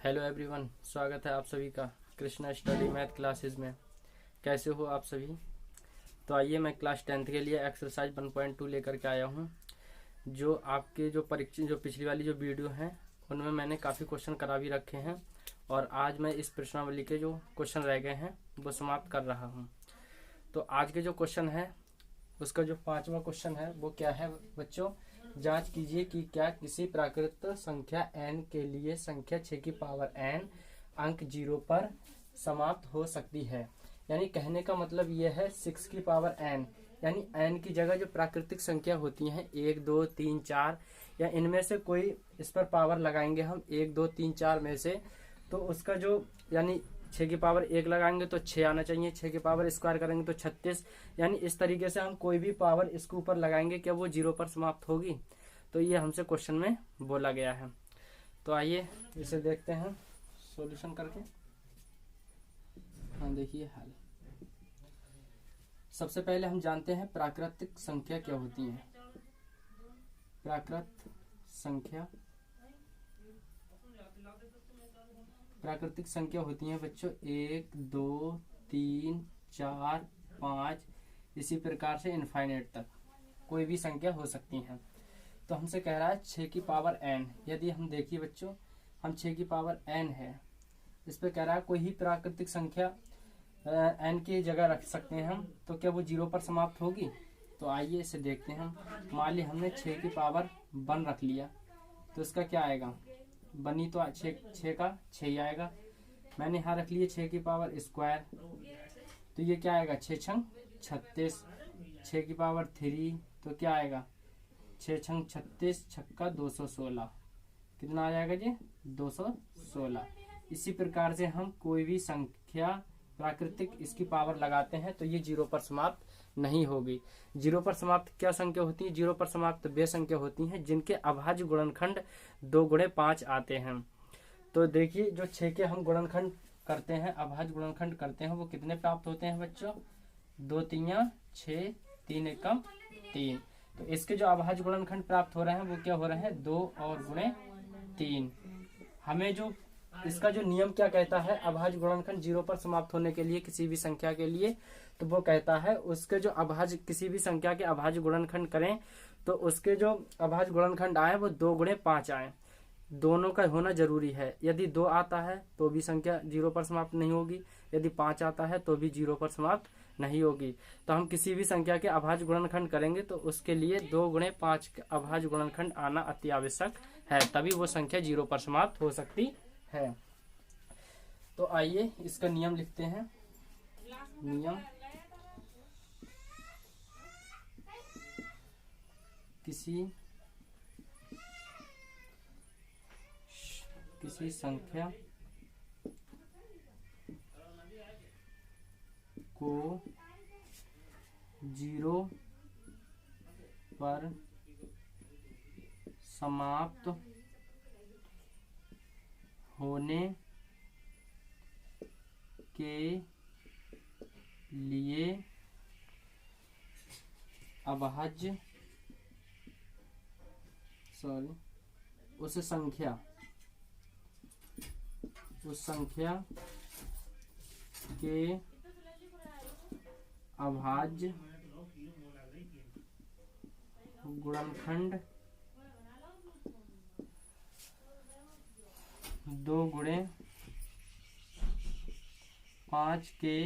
Hello everyone, स्वागत है आप सभी का कृष्णा स्टडी मैथ क्लासेस में। कैसे हो आप सभी? तो आइए, मैं क्लास 10th के लिए एक्सरसाइज 1.2 लेकर के आया हूँ। जो आपके जो परीक्षा जो पिछली वाली जो वीडियो हैं उनमें मैंने काफ़ी क्वेश्चन करा भी रखे हैं और आज मैं इस प्रश्नावली के जो क्वेश्चन रह गए हैं वो समाप्त कर रहा हूँ। तो आज के जो क्वेश्चन है उसका जो 5वां क्वेश्चन है वो क्या है बच्चों? जांच कीजिए कि क्या किसी प्राकृत संख्या n के लिए संख्या 6 की पावर n अंक 0 पर समाप्त हो सकती है। यानी कहने का मतलब यह है 6 की पावर n, यानी n की जगह जो प्राकृतिक संख्या होती हैं 1 2 3 4 या इनमें से कोई इस पर पावर लगाएंगे हम 1 2 3 4 में से, तो उसका जो यानी 6 की पावर 1 लगाएंगे तो 6 आना चाहिए, 6 की पावर स्क्वायर करेंगे तो 36। यानी इस तरीके से हम कोई भी पावर इसके ऊपर लगाएंगे क्या वो 0 पर समाप्त होगी? तो ये हमसे क्वेश्चन में बोला गया है। तो आइए इसे देखते हैं सॉल्यूशन करके। हाँ देखिए हल। सबसे पहले हम जानते हैं प्राकृतिक संख्या क्या होती है। प्राकृतिक संख्या होती है बच्चों 1 2 3 4 5, इसी प्रकार से इनफाइनाइट तक कोई भी संख्या हो सकती है। तो हमसे कह रहा है 6 की पावर n। यदि हम देखिए बच्चों, हम 6 की पावर n है, इस पे कह रहा है कोई ही प्राकृतिक संख्या n की जगह रख सकते हैं हम, तो क्या वो 0 पर समाप्त होगी? तो आइए इसे देखते हैं। मान ली हमने 6 की पावर 1 रख लिया तो इसका क्या आएगा? बनी तो 6 का 6 ही आएगा। मैंने यहाँ रख लिए 6 की पावर स्क्वायर, तो ये क्या आएगा? 6 छंग 36। 6 की पावर 3 तो क्या आएगा? 6 छंग 36, छक्का 216। कितना आ जाएगा जी? 216। इसी प्रकार से हम कोई भी संख्या प्राकृतिक इसकी पावर लगाते हैं तो ये 0 पर समाप्त नहीं होगी। 0 पर समाप्त क्या संख्या होती है? 0 पर समाप्त वे संख्या होती हैं जिनके अभाज्य गुणनखंड 2 गुणे 5 आते हैं। तो देखिए, जो 6 के हम गुणनखंड करते हैं, अभाज्य गुणनखंड करते हैं, वो कितने प्राप्त होते हैं बच्चों? 2 3 6, 3 एकम 3। तो इसके जो अभाज्य गुणनखंड प्राप्त हो रहे हैं वो क्या हो रहे हैं? 2 और गुणे 3। हमें जो इसका जो नियम क्या कहता है अभाज्य गुणनखंड 0 पर समाप्त होने के लिए किसी भी संख्या के लिए, तो वो कहता है उसके जो अभाज्य किसी भी संख्या के अभाज्य गुणनखंड करें तो उसके जो अभाज्य गुणनखंड आए वो 2 गुणे 5 आए। दोनों का होना जरूरी है। यदि 2 आता है तो भी संख्या 0 पर समाप्त नहीं होगी, यदि 5 आता है तो भी 0 पर समाप्त नहीं होगी। तो हम किसी भी संख्या के अभाज्य गुणनखंड करेंगे तो उसके लिए 2 गुणे 5 का अभाज्य गुणनखंड आना अति आवश्यक है, तभी वो संख्या 0 पर समाप्त हो सकती है। तो आइए इसका नियम लिखते हैं। नियम किसी संख्या को 0 पर समाप्त होने के लिए अभाज्य उस संख्या के अभाज्य गुणनखंड 2 गुणे 5 के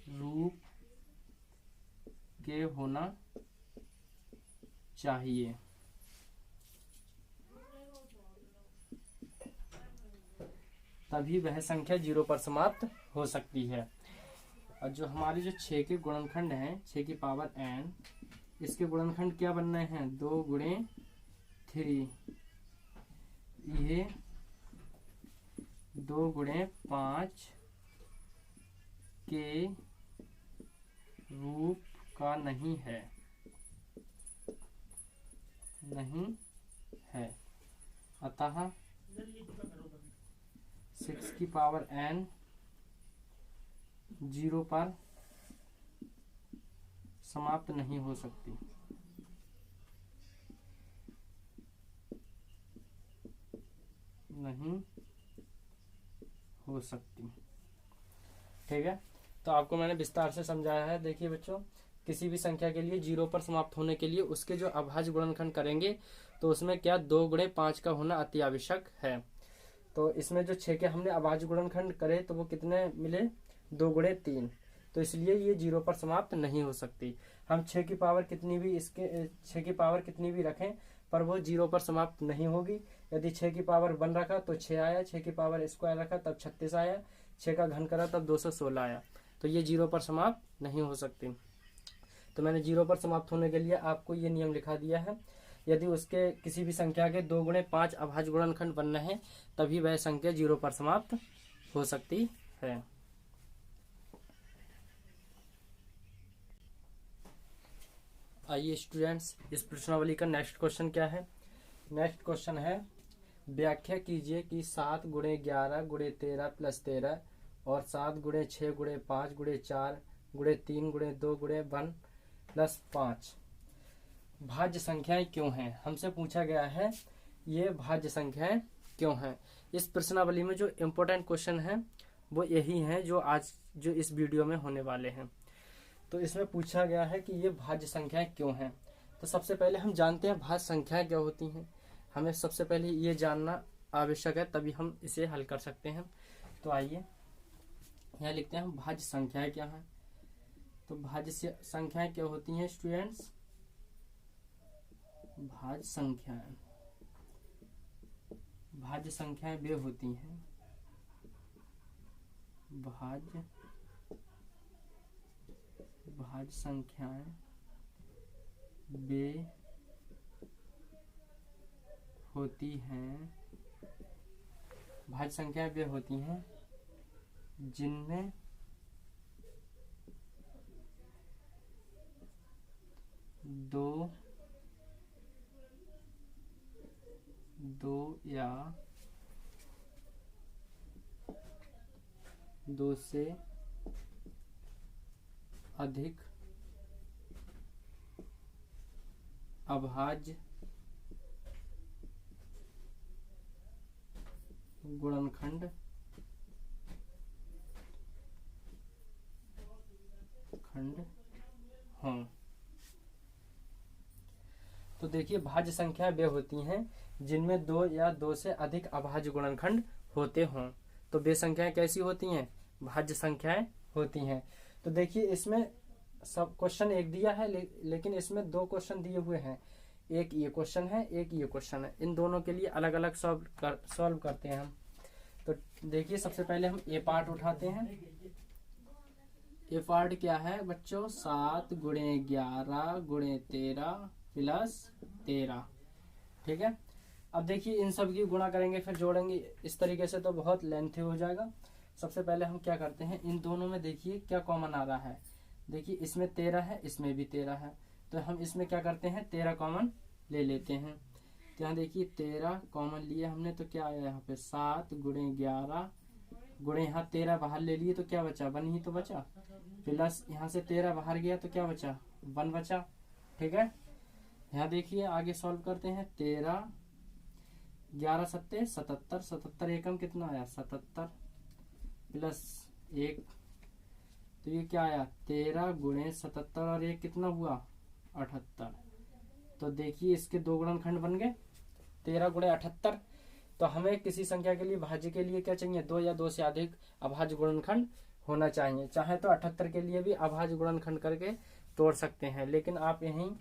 रूप के होना चाहिए। तभी वह संख्या 0 पर समाप्त हो सकती है। और जो हमारे जो 6 के गुणनखंड हैं, 6 की पावर n, इसके गुणनखंड क्या बनने हैं? 2 गुणे 3, ये 2 गुणे 5 के रूप का नहीं है, अतः 6 की पावर n 0 पर समाप्त नहीं हो सकती। नहीं हो सकती। ठीक है, तो आपको मैंने विस्तार से समझाया है। देखिए बच्चों, किसी भी संख्या के लिए 0 पर समाप्त होने के लिए उसके जो अभाज्य गुणनखंड करेंगे तो उसमें क्या 2 गुणे 5 का होना अति आवश्यक है। तो इसमें जो 6 के हमने अभाज्य गुणनखंड करे तो वो कितने मिले, 2 गुणे 3। तो इसलिए ये 0 पर समाप्त नहीं हो सकती। हम 6 की पावर कितनी भी इसके 6 की पावर कितनी भी रखें पर वो 0 पर समाप्त नहीं होगी। यदि 6 की पावर 1 रखा तो 6 आया, 6 की पावर स्क्वायर रखा तब 36 आया, 6 का घन करा तब 216 आया। तो ये 0 पर समाप्त नहीं हो सकती। तो मैंने 0 पर समाप्त होने के लिए आपको ये नियम लिखा दिया है। यदि उसके किसी भी संख्या के 2 गुणे 5 अभाज्य गुणनखंड बनना है तभी वह संख्या 0 पर समाप्त हो सकती है। आइए स्टूडेंट्स, इस प्रश्नावली का नेक्स्ट क्वेश्चन क्या है। नेक्स्ट क्वेश्चन है, व्याख्या कीजिए कि 7 गुणे 11 गुणे 13 प्लस 13 और 7 गुणे 6 गुणे 5 गुणे 4 गुणे 3 गुणे 2 गुणे 1 प्लस 5 भाज्य संख्याएं क्यों हैं। हमसे पूछा गया है ये भाज्य संख्याएं क्यों हैं। इस प्रश्नावली में जो इम्पोर्टेंट क्वेश्चन है वो यही है जो इस वीडियो में होने वाले हैं। तो इसमें पूछा गया है कि ये भाज्य संख्याएं क्यों हैं। तो सबसे पहले हम जानते हैं भाज्य संख्याएं क्या होती हैं। हमें सबसे पहले ये जानना आवश्यक है, तभी हम इसे हल कर सकते हैं। तो आइए यहाँ लिखते हैं हम भाज्य संख्याएं क्या हैं। तो भाज्य संख्याएं क्या होती हैं स्टूडेंट्स। भाज्य संख्याएं वे होती हैं, भाज्य संख्याएं वे होती हैं, भाज्य संख्याएं वे होती हैं जिनमें दो या दो से अधिक अभाज्य गुणनखंड हों। तो देखिए, भाज्य संख्या वे होती हैं जिनमें 2 या 2 से अधिक अभाज्य गुणनखंड होते हों। तो वे संख्याएं कैसी होती हैं, भाज्य संख्याएं होती हैं। तो देखिए, इसमें सब क्वेश्चन एक दिया है लेकिन इसमें 2 क्वेश्चन दिए हुए हैं। एक ये क्वेश्चन है, एक ये क्वेश्चन है। इन दोनों के लिए अलग अलग सॉल्व करते हैं हम। तो देखिए, सबसे पहले हम ए पार्ट उठाते हैं। ए पार्ट क्या है बच्चों, 7 गुणे 11 गुणे 13 प्लस 13। ठीक है, अब देखिए इन सब की गुणा करेंगे फिर जोड़ेंगे, इस तरीके से तो बहुत लेंथी हो जाएगा। सबसे पहले हम क्या करते हैं, इन दोनों में देखिए क्या कॉमन आ रहा है। देखिए इसमें 13 है, इसमें भी 13 है, तो हम इसमें क्या करते हैं 13 कॉमन ले लेते हैं। तो यहाँ देखिए 13 कॉमन लिए हमने तो क्या आया यहाँ पे 7 गुणे 11 गुणे यहाँ 13 बाहर ले लिए तो क्या बचा 1 ही तो बचा, प्लस यहाँ से 13 बाहर गया तो क्या बचा 1 बचा। ठीक है, यहाँ देखिए आगे सॉल्व करते हैं। 13 11 सत्ते 77, 77 एकम कितना आया 77 प्लस 1, तो ये क्या आया 13 गुणे 77 और 1 कितना हुआ 78। तो देखिए इसके 2 गुणनखंड बन गए 13 गुणे 78। तो हमें किसी संख्या के लिए भाज्य के लिए क्या चाहिए 2 या 2 से अधिक अभाज्य गुणनखंड होना चाहिए। चाहे तो 78 के लिए भी अभाज्य गुणनखंड करके तोड़ सकते हैं, लेकिन आप यहीं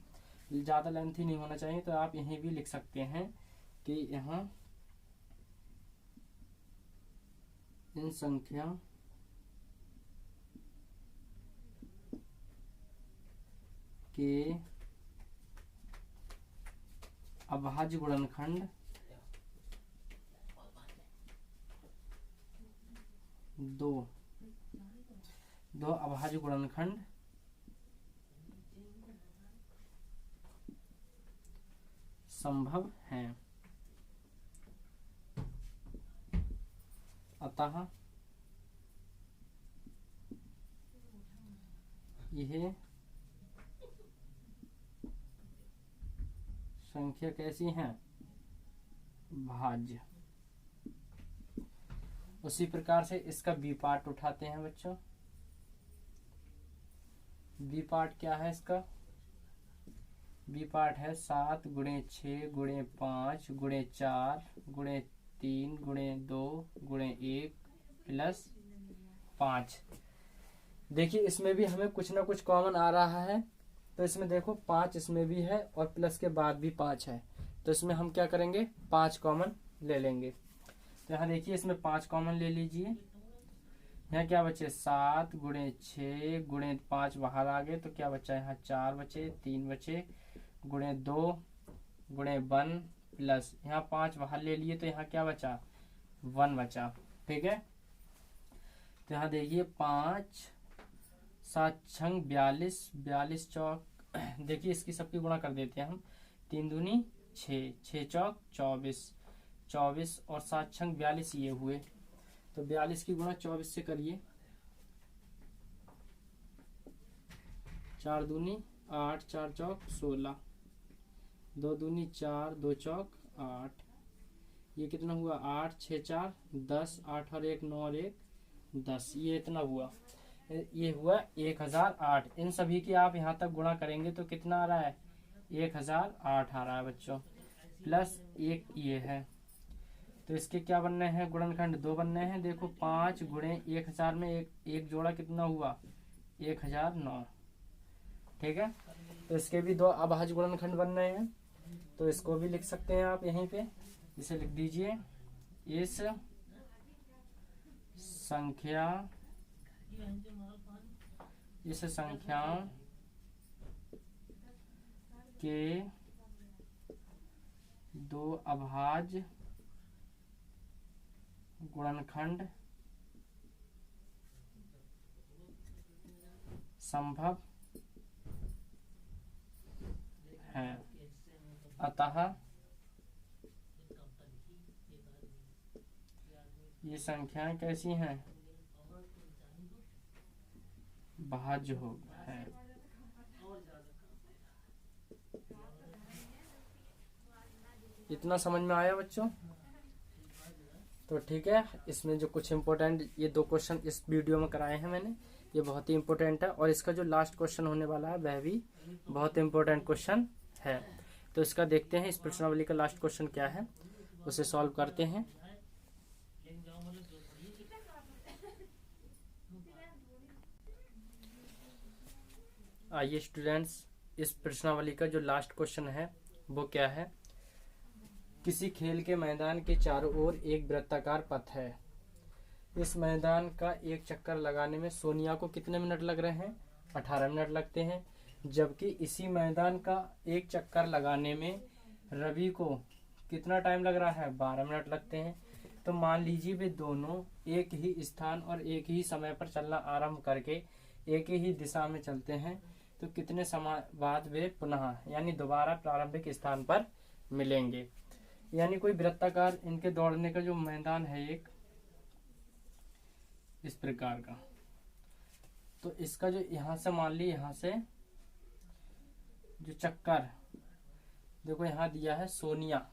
ज़्यादा लेंथी नहीं होना चाहिए तो आप यहीं भी लिख सकते हैं कि यहाँ इन संख्या के अभाज्य गुणनखंड 2 अभाज्य गुणनखंड संभव हैं। अतः यह संख्या कैसी हैं भाज्य। उसी प्रकार से इसका बी पार्ट उठाते हैं बच्चों। बी पार्ट क्या है इसका? बी पार्ट है 7 गुणे 6 गुणे 5 गुणे 4 गुणे 3 गुणे 2 गुणे 1 प्लस 5। देखिए इसमें भी हमें कुछ ना कुछ कॉमन आ रहा है, तो इसमें देखो 5 इसमें भी है और प्लस के बाद भी 5 है, तो इसमें हम क्या करेंगे 5 कॉमन ले लेंगे। तो यहाँ देखिए इसमें 5 कॉमन ले लीजिए। यहाँ क्या बचे 7 गुणे 6 गुणे 5 बाहर आ गए, तो क्या बचा यहाँ 4 बचे, 3 बचे, गुणे 2 गुणे 1 प्लस यहाँ 5 बाहर ले लिए, तो यहाँ क्या बचा 1 बचा। ठीक है, तो यहाँ देखिए 5 7 छंग 42, 42 चौक देखिए इसकी सबकी गुणा कर देते हैं हम। 3 दूनी 6, 6 चौक 24, 24 और 7 छंग 42 ये हुए, तो 42 की गुणा 24 से करिए। 4 दूनी 8, 4 चौक 16, 2 दूनी 4, 2 चौक 8, ये कितना हुआ 8, 6 4 10, 8 और 1 9 और 1 10, ये इतना हुआ, ये हुआ 1008। इन सभी की आप यहाँ तक गुणा करेंगे तो कितना आ रहा है 1008 आ रहा है बच्चों, प्लस 1 ये है। तो इसके क्या बनने हैं गुणनखंड 2 बनने हैं। देखो 5 गुणे 1000 में एक जोड़ा कितना हुआ 1009। ठीक है, तो इसके भी 2 अभाज्य गुणनखंड बन रहे हैं, तो इसको भी लिख सकते हैं आप यहीं पे, इसे लिख दीजिए। इस संख्या के 2 अभाज्य गुणनखंड संभव है, अतः ये संख्याएं कैसी हैं भाज्य हो है। इतना समझ में आया बच्चों? तो ठीक है, इसमें जो कुछ इम्पोर्टेंट ये 2 क्वेश्चन इस वीडियो में कराए हैं मैंने, ये बहुत ही इम्पोर्टेंट है, और इसका जो लास्ट क्वेश्चन होने वाला है वह भी बहुत इम्पोर्टेंट क्वेश्चन है। तो इसका देखते हैं इस प्रश्नावली का लास्ट क्वेश्चन क्या है, उसे सॉल्व करते हैं। आइए स्टूडेंट्स, इस प्रश्नावली का जो लास्ट क्वेश्चन है वो क्या है। किसी खेल के मैदान के चारों ओर एक वृत्ताकार पथ है। इस मैदान का एक चक्कर लगाने में सोनिया को कितने मिनट लग रहे हैं 18 मिनट लगते हैं, जबकि इसी मैदान का एक चक्कर लगाने में रवि को कितना टाइम लग रहा है 12 मिनट लगते हैं। तो मान लीजिए वे दोनों एक ही स्थान और एक ही समय पर चलना आरंभ करके एक ही दिशा में चलते हैं, तो कितने समय बाद वे पुनः यानी दोबारा प्रारंभिक स्थान पर मिलेंगे। यानी कोई वृत्ताकार इनके दौड़ने का जो मैदान है एक इस प्रकार का, तो इसका जो यहाँ से मान ली यहाँ से जो चक्कर देखो यहाँ दिया है सोनिया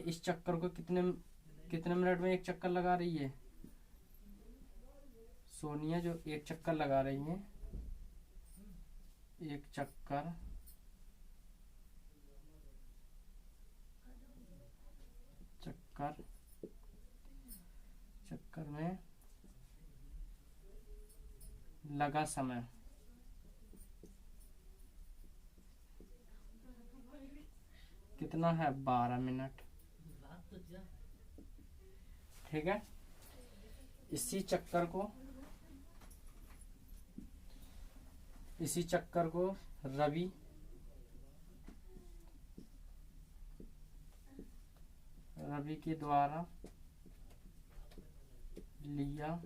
इस चक्कर को कितने मिनट में एक चक्कर लगा रही है। सोनिया जो एक चक्कर लगा रही है, एक चक्कर में लगा समय कितना है 12 मिनट। ठीक है, इसी चक्कर को रवि के द्वारा लिया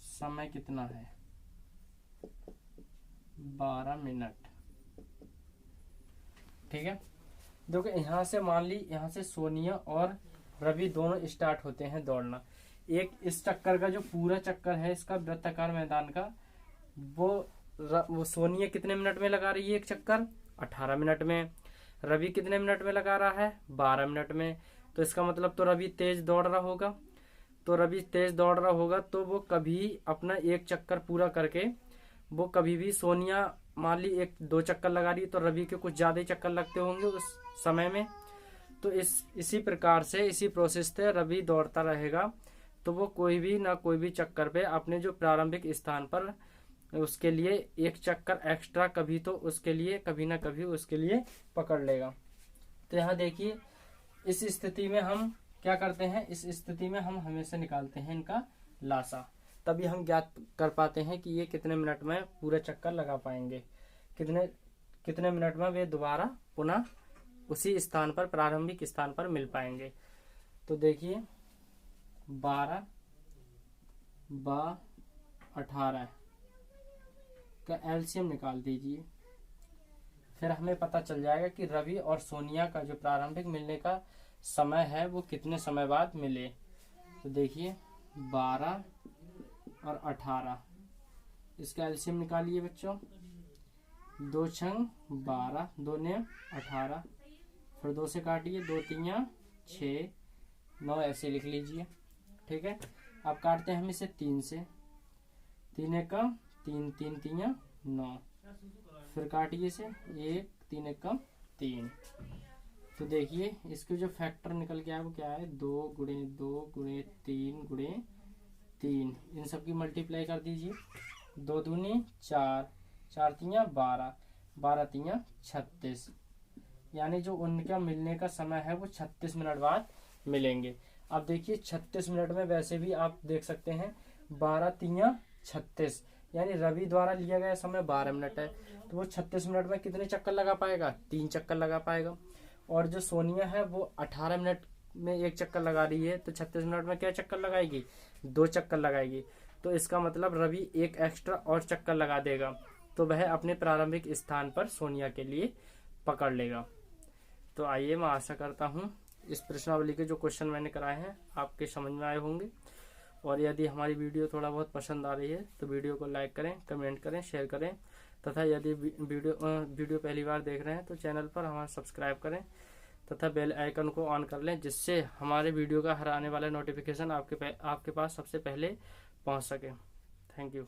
समय कितना है 12 मिनट। ठीक है, देखो यहाँ से मान ली यहाँ से सोनिया और रवि दोनों स्टार्ट होते हैं दौड़ना। एक इस चक्कर का जो पूरा चक्कर है इसका वृत्ताकार मैदान का, वो सोनिया कितने मिनट में लगा रही है एक चक्कर 18 मिनट में। रवि कितने मिनट में लगा रहा है 12 मिनट में। तो इसका मतलब तो रवि तेज दौड़ रहा होगा। तो रवि तेज दौड़ रहा होगा तो वो कभी अपना एक चक्कर पूरा करके वो कभी भी, सोनिया मान ली 1-2 चक्कर लगा रही तो रवि के कुछ ज्यादा ही चक्कर लगते होंगे उस समय में। तो इसी प्रकार से, इसी प्रोसेस से रवि दौड़ता रहेगा तो वो कोई भी चक्कर पे अपने जो प्रारंभिक स्थान पर उसके लिए एक चक्कर एक्स्ट्रा कभी तो उसके लिए कभी ना कभी उसके लिए पकड़ लेगा। तो यहाँ देखिए इस स्थिति में हम क्या करते हैं, इस स्थिति में हम हमेशा निकालते हैं इनका लासा, तभी हम ज्ञात कर पाते हैं कि ये कितने मिनट में पूरा चक्कर लगा पाएंगे, कितने मिनट में वे दोबारा पुनः उसी स्थान पर, प्रारंभिक स्थान पर मिल पाएंगे। तो देखिए 12 व 18 का एलसीएम निकाल दीजिए, फिर हमें पता चल जाएगा कि रवि और सोनिया का जो प्रारंभिक मिलने का समय है वो कितने समय बाद मिले। तो देखिए 12 और 18, इसका एलसीएम निकालिए बच्चों। 2 छंग 12, 2 ने 18, फिर 2 से काटिए, 2 तियां 6, 9 ऐसे लिख लीजिए। ठीक है, अब काटते हैं हम इसे 3 से, 3 एकम 3, 3 तियां 9, फिर काटिए इसे 1, 3 एकम 3। तो देखिए इसके जो फैक्टर निकल के आया वो क्या है, 2 गुणे 2 गुणे 3 गुणे 3, इन सब की मल्टीप्लाई कर दीजिए। 2 दूनी 4, 4 तियां 12, 12 तियां 36, यानी जो उनका मिलने का समय है वो 36 मिनट बाद मिलेंगे। अब देखिए 36 मिनट में वैसे भी आप देख सकते हैं 12 तियां 36, यानी रवि द्वारा लिया गया समय 12 मिनट है, तो वो 36 मिनट में कितने चक्कर लगा पाएगा, 3 चक्कर लगा पाएगा। और जो सोनिया है वो 18 मिनट में 1 चक्कर लगा रही है, तो 36 मिनट में क्या चक्कर लगाएगी, 2 चक्कर लगाएगी। तो इसका मतलब रवि 1 एक्स्ट्रा और चक्कर लगा देगा तो वह अपने प्रारंभिक स्थान पर सोनिया के लिए पकड़ लेगा। तो आइए, मैं आशा करता हूँ इस प्रश्नावली के जो क्वेश्चन मैंने कराए हैं आपके समझ में आए होंगे। और यदि हमारी वीडियो थोड़ा बहुत पसंद आ रही है तो वीडियो को लाइक करें, कमेंट करें, शेयर करें, तथा यदि वीडियो पहली बार देख रहे हैं तो चैनल पर हमारा सब्सक्राइब करें तथा बेल आइकन को ऑन कर लें, जिससे हमारे वीडियो का हर आने वाला नोटिफिकेशन आपके पास सबसे पहले पहुंच सके। Thank you.